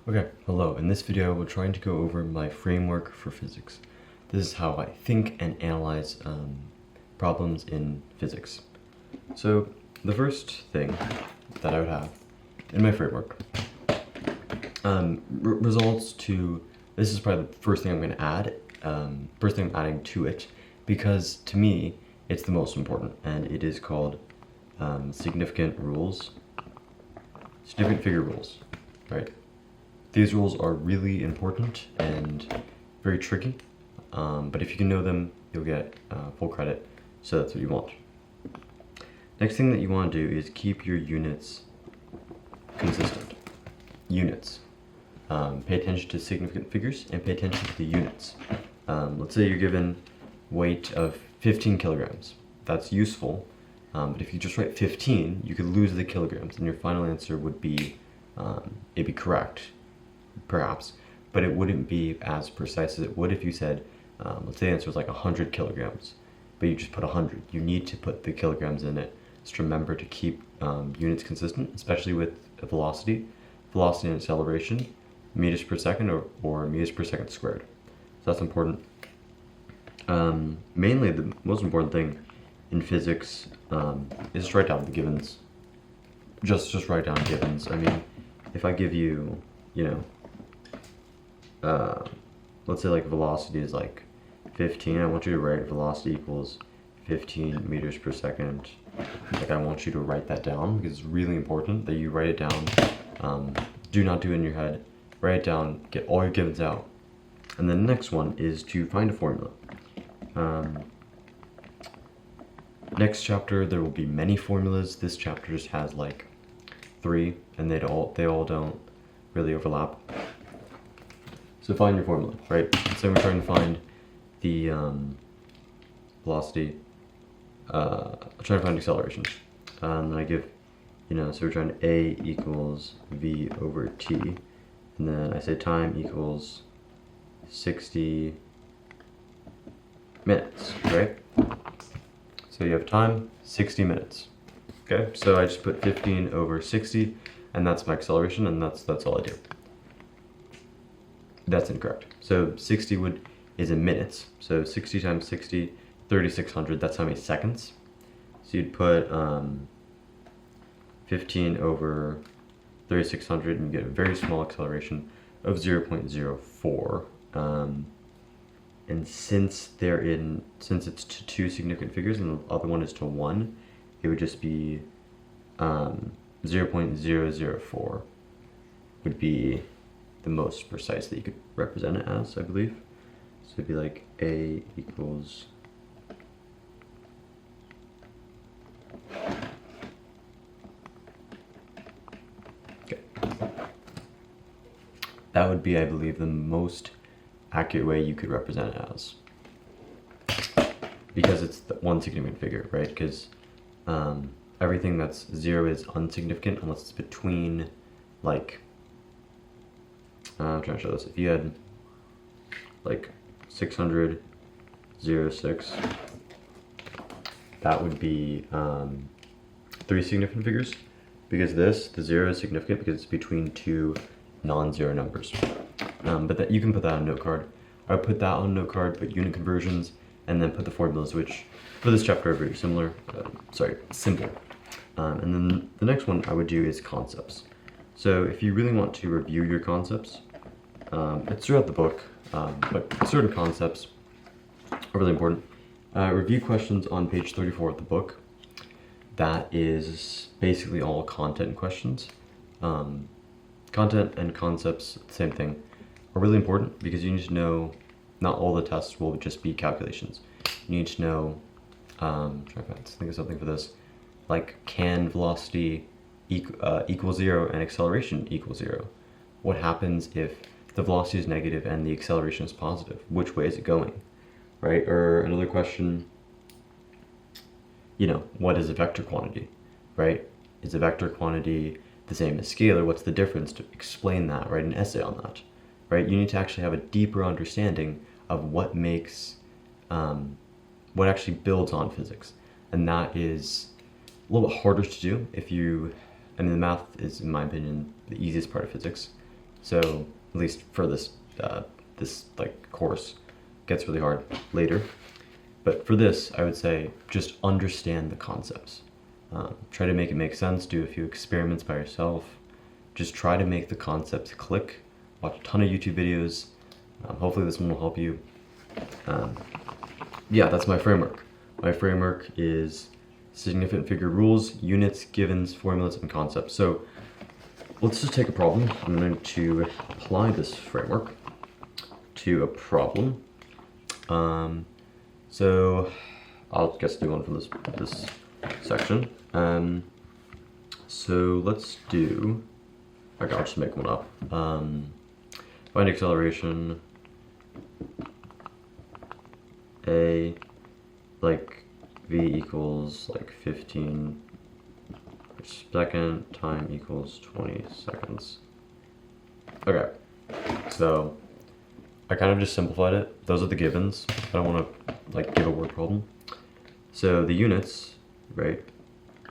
Okay, hello. In this video, we're trying to go over my framework for physics. This is how I think and analyze problems in physics. So, the first thing that I would have in my framework results to, this is probably the first thing I'm going to add, first thing I'm adding to it, because to me, it's the most important, and it is called significant figure rules, right? These rules are really important and very tricky, but if you can know them, you'll get full credit, so that's what you want. Next thing that you want to do is keep your units consistent. Units. Pay attention to significant figures and pay attention to the units. Let's say you're given weight of 15 kilograms. That's useful, but if you just write 15, you could lose the kilograms, and your final answer would be, it'd be correct, perhaps, but it wouldn't be as precise as it would if you said, let's say the answer was like 100 kilograms, but you just put 100. You need to put the kilograms in it. Just remember to keep units consistent, especially with velocity and acceleration, meters per second or meters per second squared. So that's important. Mainly the most important thing in physics is just write down the givens. Just write down givens. I mean, if I give you, let's say like velocity is like 15, I want you to write velocity equals 15 meters per second. Like, I want you to write that down because it's really important that you write it down. Do not do it in your head. Write it down, get all your givens out. And then the next one is to find a formula. Next chapter there will be many formulas. This chapter just has like 3, and they all don't really overlap. So find your formula, right? So we're trying to find the velocity. I'm trying to find acceleration. And then I give, so we're trying to A equals V over T. And then I say time equals 60 minutes, right? So you have time, 60 minutes. Okay, so I just put 15 over 60, and that's my acceleration, and that's all I do. That's incorrect. So 60 is in minutes. So 60 times 60, 3,600, that's how many seconds. So you'd put 15 over 3,600 and you get a very small acceleration of 0.04. And since it's to 2 significant figures and the other one is to 1, it would just be 0.004 would be the most precise that you could represent it as, I believe. So it'd be like A equals that would be, I believe, the most accurate way you could represent it as, because it's the one significant figure, right? Because everything that's 0 is insignificant unless it's between, like, I'm trying to show this. If you had like 600, 06, that would be 3 significant figures, because the 0 is significant because it's between 2 non-zero numbers. But that you can put that on a note card. I would put that on a note card, put unit conversions, and then put the formulas, which for this chapter are very simple. And then the next one I would do is concepts. So if you really want to review your concepts, it's throughout the book, but certain concepts are really important. Review questions on page 34 of the book. That is basically all content questions. Content and concepts, same thing, are really important because you need to know not all the tests will just be calculations. You need to know, try to think of something for this, like, can velocity equal 0 and acceleration equal 0? What happens if the velocity is negative and the acceleration is positive? Which way is it going, right? Or another question, what is a vector quantity, right? Is a vector quantity the same as scalar? What's the difference? To explain that, write an essay on that, right? You need to actually have a deeper understanding of what makes, what actually builds on physics. And that is a little bit harder to do if you, the math is, in my opinion, the easiest part of physics. So at least for this this like course, gets really hard later. But for this, I would say just understand the concepts. Try to make it make sense. Do a few experiments by yourself. Just try to make the concepts click. Watch a ton of YouTube videos. Hopefully this one will help you. Yeah, that's my framework. My framework is significant figure rules, units, givens, formulas, and concepts. So let's just take a problem. I'm going to apply this framework to a problem. So I'll just do one from this section. So let's do, okay, I'll just make one up. Find acceleration A, like v equals like 15 per second, time equals 20 seconds. Okay, so I kind of just simplified it. Those are the givens. I don't want to like give a word problem. So the units, right?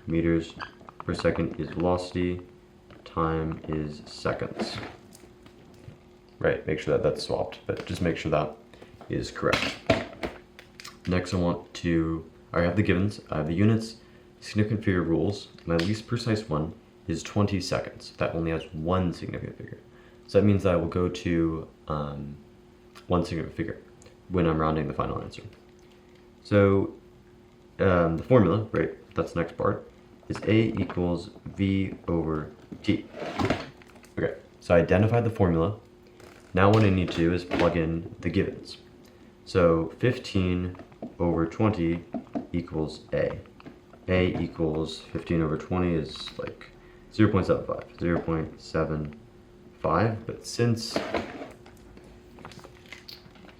Meters per second is velocity, time is seconds. Right, make sure that that's swapped, but just make sure that is correct. Next I have the givens, I have the units, significant figure rules. My least precise one is 20 seconds. That only has one significant figure. So that means that I will go to one significant figure when I'm rounding the final answer. So the formula, right, that's the next part, is A equals V over T. Okay, so I identified the formula. Now what I need to do is plug in the givens. So 15 over 20 equals A. A equals 15 over 20 is like 0.75, 0.75, but since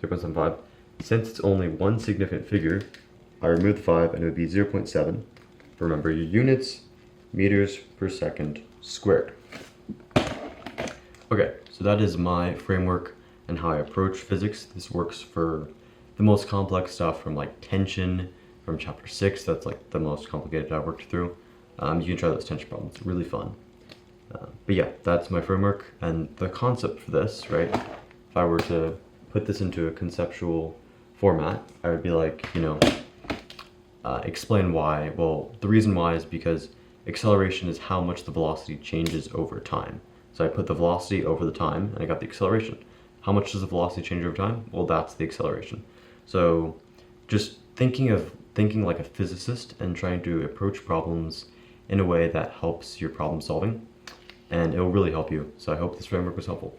0.75, since it's only one significant figure, I remove the 5 and it would be 0.7. Remember your units, meters per second squared. Okay, so that is my framework and how I approach physics. This works for the most complex stuff from like tension from chapter 6. That's like the most complicated I worked through. You can try those tension problems, it's really fun. But yeah, that's my framework and the concept for this, right? If I were to put this into a conceptual format, I would be like, explain why. Well, the reason why is because acceleration is how much the velocity changes over time. So I put the velocity over the time and I got the acceleration. How much does the velocity change over time? Well, that's the acceleration. So just thinking like a physicist and trying to approach problems in a way that helps your problem solving, and it will really help you. So I hope this framework was helpful.